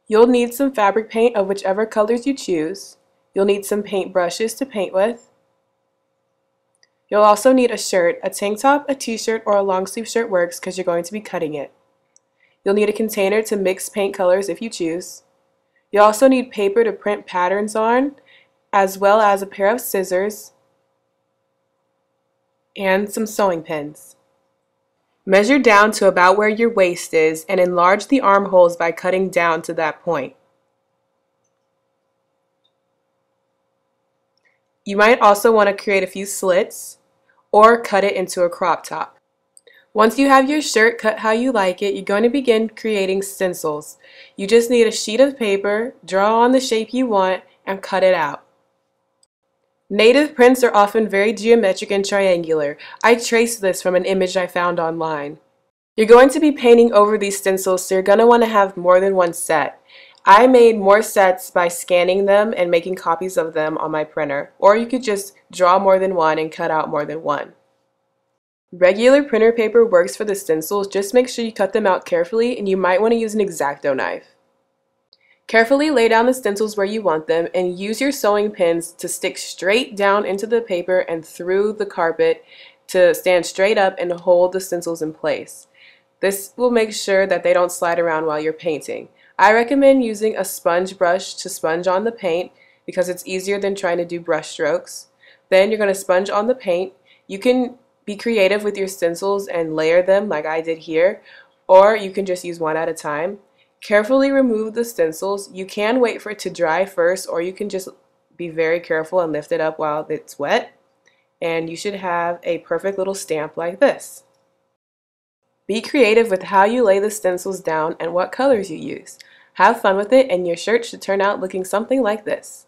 You'll need some fabric paint of whichever colors you choose. You'll need some paint brushes to paint with. You'll also need a shirt. A tank top, a t-shirt, or a long sleeve shirt works because you're going to be cutting it. You'll need a container to mix paint colors if you choose. You'll also need paper to print patterns on, as well as a pair of scissors and some sewing pins. Measure down to about where your waist is and enlarge the armholes by cutting down to that point. You might also want to create a few slits or cut it into a crop top. Once you have your shirt cut how you like it, you're going to begin creating stencils. You just need a sheet of paper, draw on the shape you want, and cut it out. Native prints are often very geometric and triangular. I traced this from an image I found online. You're going to be painting over these stencils, so you're going to want to have more than one set. I made more sets by scanning them and making copies of them on my printer, or you could just draw more than one and cut out more than one. Regular printer paper works for the stencils, just make sure you cut them out carefully, and you might want to use an X-Acto knife. Carefully lay down the stencils where you want them and use your sewing pins to stick straight down into the paper and through the carpet to stand straight up and hold the stencils in place. This will make sure that they don't slide around while you're painting. I recommend using a sponge brush to sponge on the paint because it's easier than trying to do brush strokes. Then you're going to sponge on the paint. You can be creative with your stencils and layer them like I did here, or you can just use one at a time. Carefully remove the stencils. You can wait for it to dry first, or you can just be very careful and lift it up while it's wet, and you should have a perfect little stamp like this. Be creative with how you lay the stencils down and what colors you use. Have fun with it, and your shirt should turn out looking something like this.